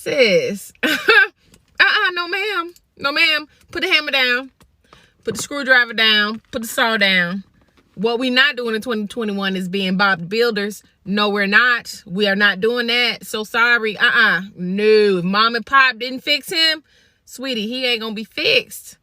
sis. No ma'am. No ma'am. Put the hammer down. Put the screwdriver down. Put the saw down. What we not doing in 2021 is being Bob Builders. No, we're not. We are not doing that. So sorry. No. If mom and pop didn't fix him, sweetie, he ain't gonna be fixed.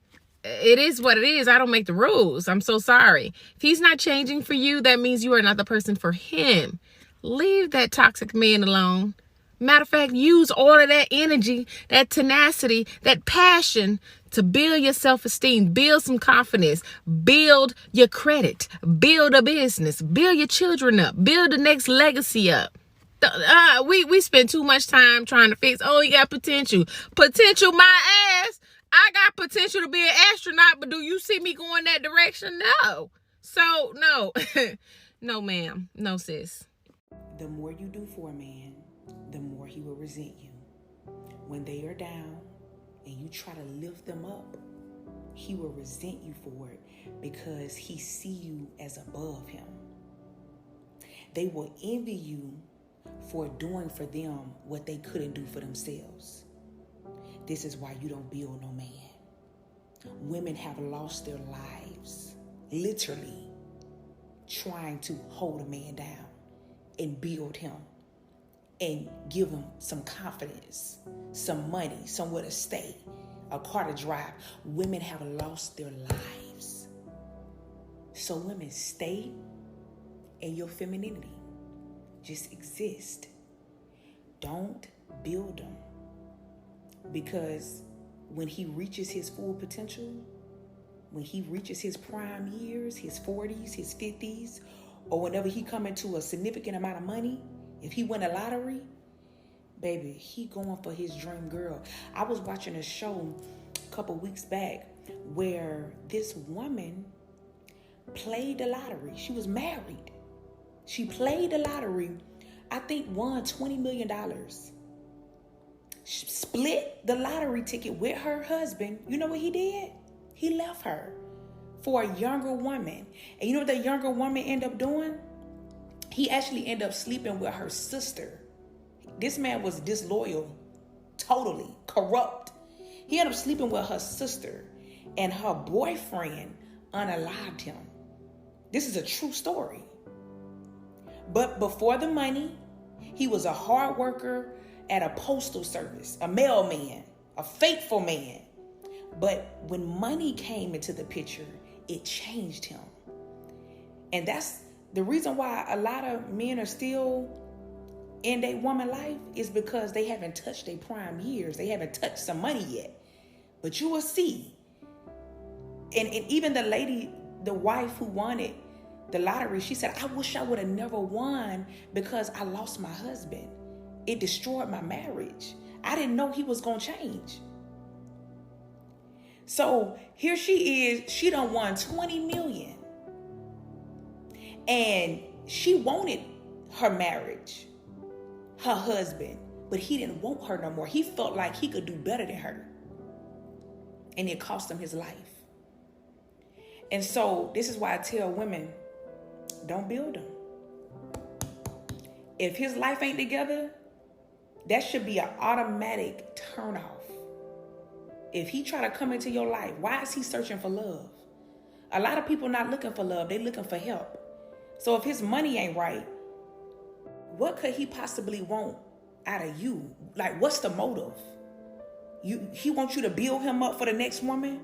It is what it is. I don't make the rules. I'm so sorry. If he's not changing for you, that means you are not the person for him. Leave that toxic man alone. Matter of fact, use all of that energy, that tenacity, that passion to build your self-esteem, build some confidence, build your credit, build a business, build your children up, build the next legacy up. We spend too much time trying to fix, oh, you got potential. Potential my ass. I got potential to be an astronaut, but do you see me going that direction? No. So, no. No, ma'am. No, sis. The more you do for a man, the more he will resent you. When they are down and you try to lift them up, he will resent you for it because he see you as above him. They will envy you for doing for them what they couldn't do for themselves. This is why you don't build no man. Women have lost their lives, literally, trying to hold a man down and build him and give him some confidence, some money, somewhere to stay, a car to drive. Women have lost their lives. So women, stay in your femininity. Just exist. Don't build them. Because when he reaches his full potential, when he reaches his prime years, his 40s, his 50s, or whenever he come into a significant amount of money, if he win a lottery, baby, he going for his dream girl. I was watching a show a couple weeks back where this woman played the lottery. She was married. She played the lottery, I think won $20 million. Split the lottery ticket with her husband. You know what he did? He left her for a younger woman. And you know what that younger woman ended up doing? He actually ended up sleeping with her sister. This man was disloyal, totally corrupt. He ended up sleeping with her sister, and her boyfriend unalived him. This is a true story. But before the money, he was a hard worker at a postal service, a mailman, a faithful man. But when money came into the picture, it changed him. And that's the reason why a lot of men are still in their woman life, is because they haven't touched their prime years. They haven't touched some money yet. But you will see. And even the lady, the wife who wanted the lottery, she said, I wish I would have never won because I lost my husband. It destroyed my marriage. I didn't know he was going to change. So here she is. She done won $20 million. And she wanted her marriage, her husband, but he didn't want her no more. He felt like he could do better than her. And it cost him his life. And so this is why I tell women, don't build him. If his life ain't together, that should be an automatic turnoff. If he try to come into your life, why is he searching for love? A lot of people not looking for love. They looking for help. So if his money ain't right, what could he possibly want out of you? Like, what's the motive? He wants you to build him up for the next woman?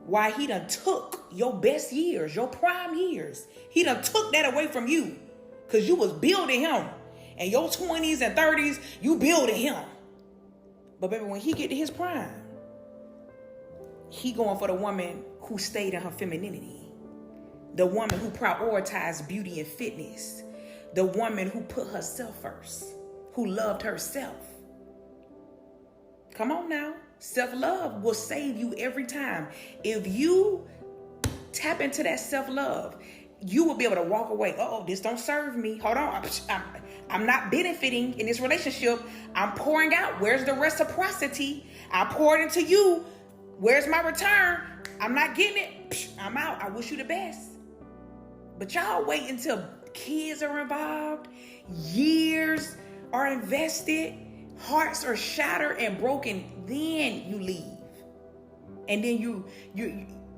Why he done took your best years, your prime years. He done took that away from you because you was building him. And your 20s and 30s, you building him. But baby, when he get to his prime, he going for the woman who stayed in her femininity. The woman who prioritized beauty and fitness. The woman who put herself first. Who loved herself. Come on now. Self-love will save you every time. If you tap into that self-love, you will be able to walk away. Uh-oh, this don't serve me. Hold on. I'm not benefiting in this relationship. I'm pouring out. Where's the reciprocity? I poured into you. Where's my return? I'm not getting it. I'm out. I wish you the best. But y'all wait until kids are involved, years are invested, hearts are shattered and broken, then you leave. And then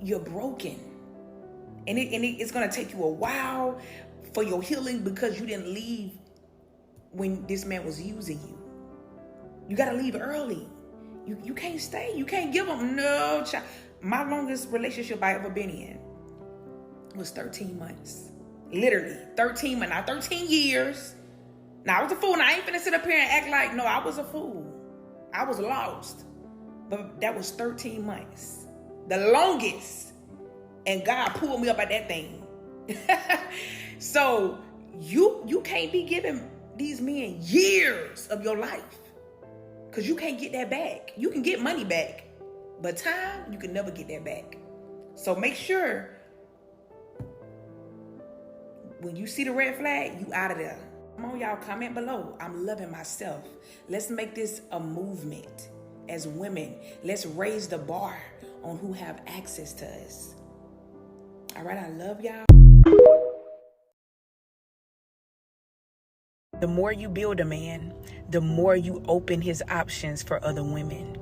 you're broken. And it's gonna take you a while for your healing because you didn't leave when this man was using you. You gotta leave early. You can't stay. You can't give him no child. My longest relationship I ever been in was 13 months. Literally 13 months. Not 13 years. Now I was a fool. Now I ain't finna sit up here and act like, no, I was a fool. I was lost. But that was 13 months. The longest. And God pulled me up at that thing. So you can't be giving these men years of your life. Because you can't get that back. You can get money back. But time, you can never get that back. So make sure when you see the red flag, you out of there. Come on, y'all, comment below. I'm loving myself. Let's make this a movement as women. Let's raise the bar on who have access to us. All right, I love y'all. The more you build a man, the more you open his options for other women.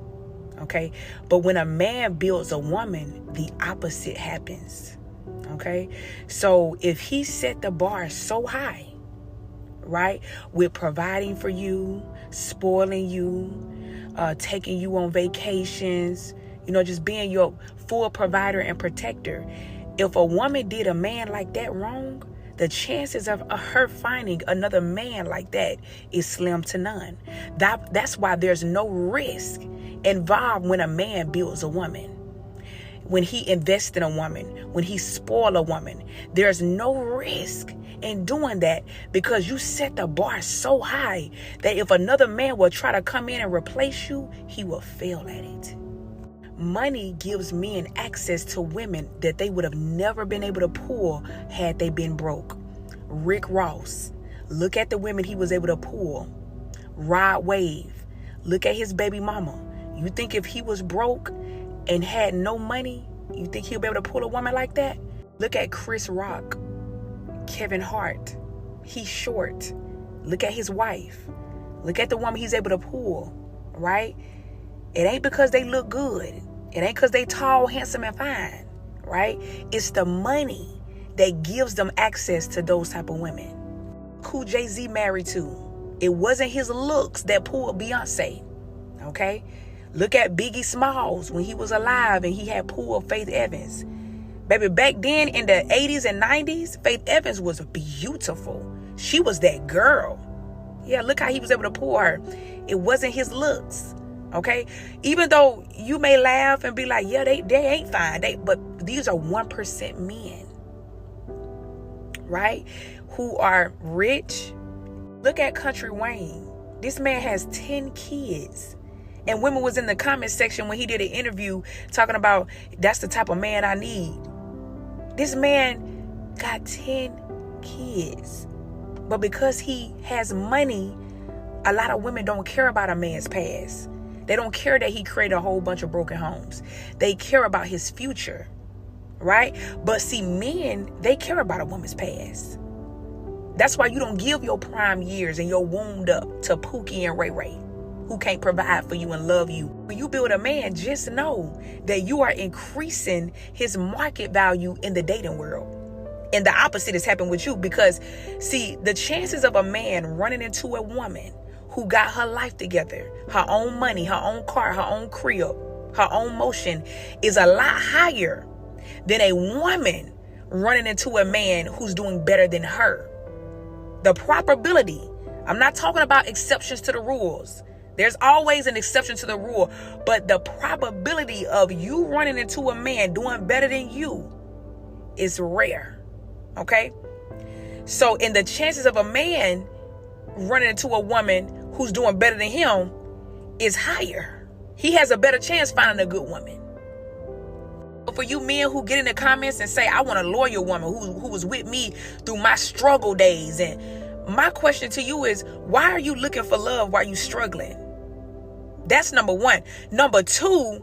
Okay? But when a man builds a woman, the opposite happens. Okay? So if he set the bar so high, right, with providing for you, spoiling you, taking you on vacations, just being your full provider and protector. If a woman did a man like that wrong, the chances of her finding another man like that is slim to none. That's why there's no risk involved when a man builds a woman. When he invests in a woman, when he spoils a woman, there's no risk in doing that because you set the bar so high that if another man will try to come in and replace you, he will fail at it. Money gives men access to women that they would have never been able to pull had they been broke. Rick Ross, look at the women he was able to pull. Rod Wave, look at his baby mama. You think if he was broke and had no money, you think he'll be able to pull a woman like that? Look at Chris Rock, Kevin Hart. He's short. Look at his wife. Look at the woman he's able to pull, right? It ain't because they look good. It ain't because they tall, handsome, and fine, right? It's the money that gives them access to those type of women. Who Jay-Z married to? It wasn't his looks that pulled Beyonce, okay? Look at Biggie Smalls when he was alive and he had pulled Faith Evans. Baby, back then in the 80s and 90s, Faith Evans was beautiful. She was that girl. Yeah, look how he was able to pull her. It wasn't his looks. Okay, even though you may laugh and be like, yeah, they ain't fine, but these are 1% men, right? Who are rich. Look at Country Wayne. This man has 10 kids. And women was in the comment section when he did an interview talking about that's the type of man I need. This man got 10 kids. But because he has money, a lot of women don't care about a man's past. They don't care that he created a whole bunch of broken homes. They care about his future, right? But see, men, they care about a woman's past. That's why you don't give your prime years and your wound up to Pookie and Ray Ray, who can't provide for you and love you. When you build a man, just know that you are increasing his market value in the dating world. And the opposite has happened with you because, see, the chances of a man running into a woman who got her life together, her own money, her own car, her own crib, her own motion, is a lot higher than a woman running into a man who's doing better than her. The probability, I'm not talking about exceptions to the rules. There's always an exception to the rule, but the probability of you running into a man doing better than you is rare, okay? So in the chances of a man running into a woman who's doing better than him is higher. He has a better chance finding a good woman. For you men who get in the comments and say, I want a loyal woman who was with me through my struggle days. And my question to you is, why are you looking for love while you struggling? That's number one. Number two,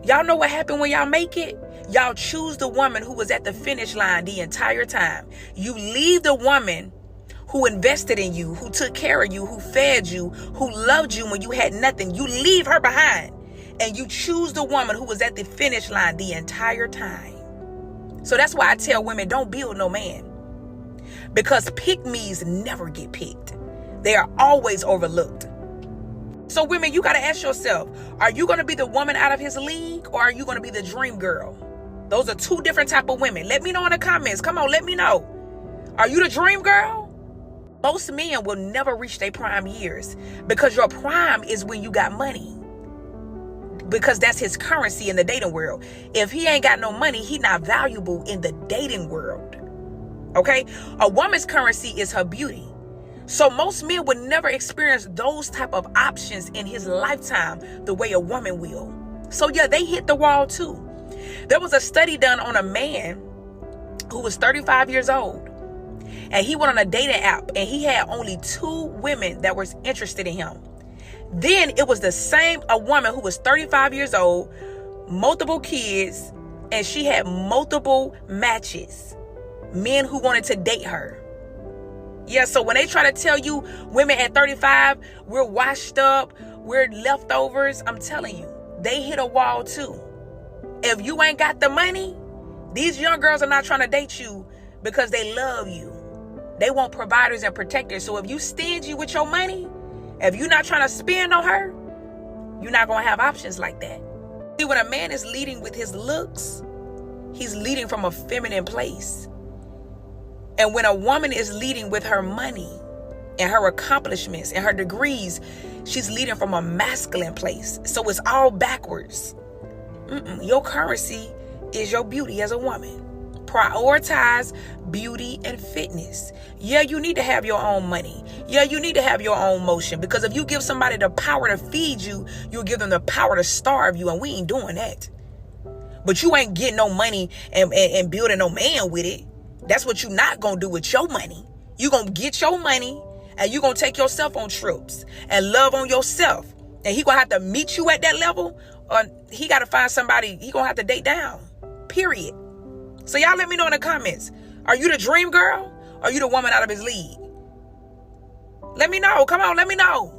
y'all know what happened when y'all make it? Y'all choose the woman who was at the finish line the entire time. You leave the woman who invested in you, who took care of you, who fed you, who loved you when you had nothing. You leave her behind and you choose the woman who was at the finish line the entire time. So that's why I tell women, don't build no man. Because pick-me's never get picked. They are always overlooked. So women, you got to ask yourself, are you going to be the woman out of his league, or are you going to be the dream girl? Those are two different type of women. Let me know in the comments. Come on, let me know. Are you the dream girl? Most men will never reach their prime years, because your prime is when you got money. Because that's his currency in the dating world. If he ain't got no money, he not valuable in the dating world. Okay? A woman's currency is her beauty. So most men would never experience those type of options in his lifetime the way a woman will. So yeah, they hit the wall too. There was a study done on a man who was 35 years old. And he went on a dating app and he had only 2 women that were interested in him. Then it was a woman who was 35 years old, multiple kids, and she had multiple matches. Men who wanted to date her. Yeah, so when they try to tell you women at 35, we're washed up, we're leftovers, I'm telling you, they hit a wall too. If you ain't got the money, these young girls are not trying to date you because they love you. They want providers and protectors. So if you stingy with your money, if you're not trying to spend on her, you're not going to have options like that. See, when a man is leading with his looks, he's leading from a feminine place. And when a woman is leading with her money and her accomplishments and her degrees, she's leading from a masculine place. So it's all backwards. Your currency is your beauty as a woman. Prioritize beauty and fitness. Yeah, you need to have your own money. Yeah, you need to have your own motion. Because if you give somebody the power to feed you, you'll give them the power to starve you. And we ain't doing that. But you ain't getting no money and building no man with it. That's what you're not going to do with your money. You're going to get your money and you're going to take yourself on trips and love on yourself. And he going to have to meet you at that level, or he got to find somebody he going to have to date down. Period. So y'all let me know in the comments. Are you the dream girl? Or are you the woman out of his league? Let me know. Come on, let me know.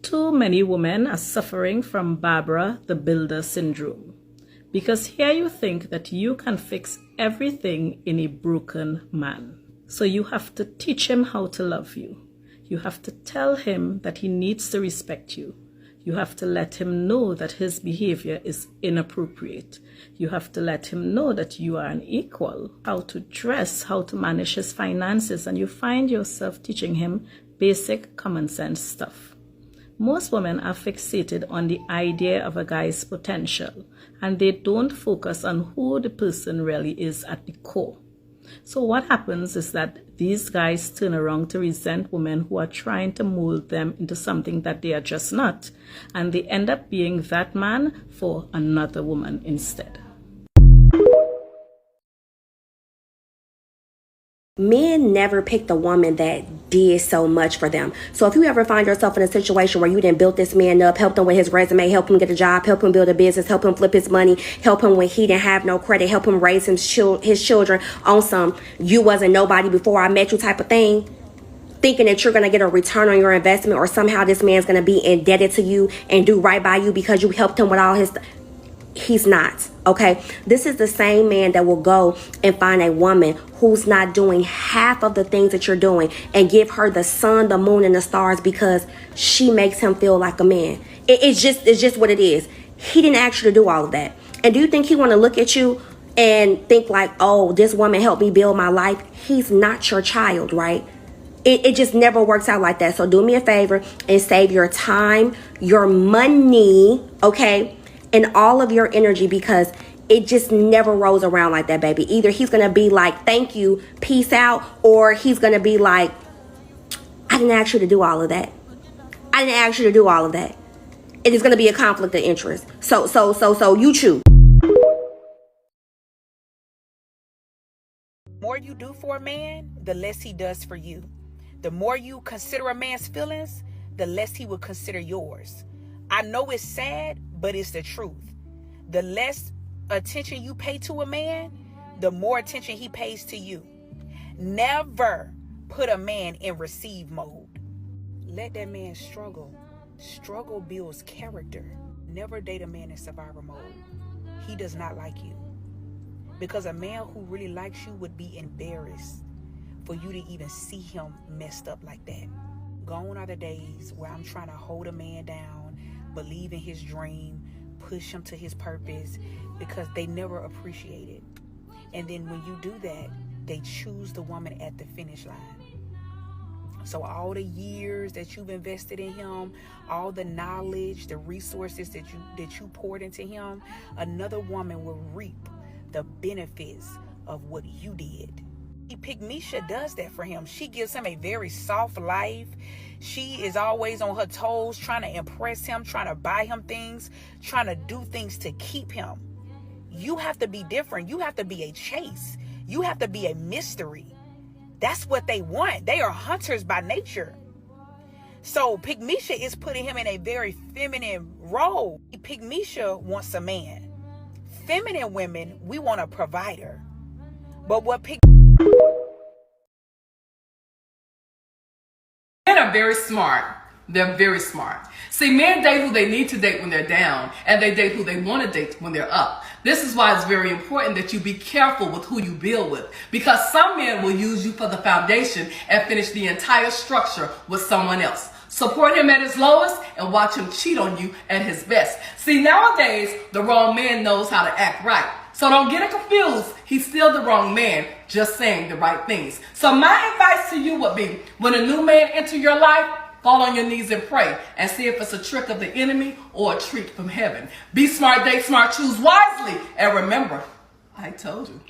Too many women are suffering from Barbara the Builder syndrome, because here you think that you can fix everything in a broken man. So you have to teach him how to love you. You have to tell him that he needs to respect you. You have to let him know that his behavior is inappropriate. You have to let him know that you are an equal, how to dress, how to manage his finances, and you find yourself teaching him basic common sense stuff. Most women are fixated on the idea of a guy's potential, and they don't focus on who the person really is at the core. So what happens is that these guys turn around to resent women who are trying to mold them into something that they are just not, and they end up being that man for another woman instead. Men never pick the woman that did so much for them. So if you ever find yourself in a situation where you didn't build this man up, helped him with his resume, help him get a job, help him build a business, help him flip his money, help him when he didn't have no credit, help him raise his children on some you wasn't nobody before I met you type of thing, thinking that you're going to get a return on your investment, or somehow this man's going to be indebted to you and do right by you because you helped him with all his he's not. Okay, this is the same man that will go and find a woman who's not doing half of the things that you're doing and give her the sun, the moon, and the stars because she makes him feel like a man. It's just what it is. He didn't ask you to do all of that. And do you think he want to look at you and think like, oh, this woman helped me build my life? He's not your child, right? It just never works out like that. So do me a favor and save your time, your money, okay, and all of your energy, because it just never rolls around like that, baby. Either he's going to be like, thank you, peace out, or he's going to be like, I didn't ask you to do all of that. I didn't ask you to do all of that. It is going to be a conflict of interest. So you choose. The more you do for a man, the less he does for you. The more you consider a man's feelings, the less he will consider yours. I know it's sad, but it's the truth. The less attention you pay to a man, the more attention he pays to you. Never put a man in receive mode. Let that man struggle. Struggle builds character. Never date a man in survivor mode. He does not like you. Because a man who really likes you would be embarrassed for you to even see him messed up like that. Gone are the days where I'm trying to hold a man down, believe in his dream, push him to his purpose, because they never appreciate it. And then when you do that, they choose the woman at the finish line. So all the years that you've invested in him, all the knowledge, the resources that you poured into him, another woman will reap the benefits of what you did. Pygmisha does that for him. She gives him a very soft life. She is always on her toes, trying to impress him, trying to buy him things, trying to do things to keep him. You have to be different. You have to be a chase. You have to be a mystery. That's what they want. They are hunters by nature. So Pygmisha is putting him in a very feminine role. Pygmisha wants a man. Feminine women, we want a provider. But what Men are very smart. They're very smart. See, men date who they need to date when they're down, and they date who they want to date when they're up. This is why it's very important that you be careful with who you build with, because some men will use you for the foundation and finish the entire structure with someone else. Support him at his lowest and watch him cheat on you at his best. See, nowadays, the wrong man knows how to act right. So don't get it confused. He's still the wrong man, just saying the right things. So my advice to you would be, when a new man enter your life, fall on your knees and pray and see if it's a trick of the enemy or a treat from heaven. Be smart, date smart, choose wisely. And remember, I told you.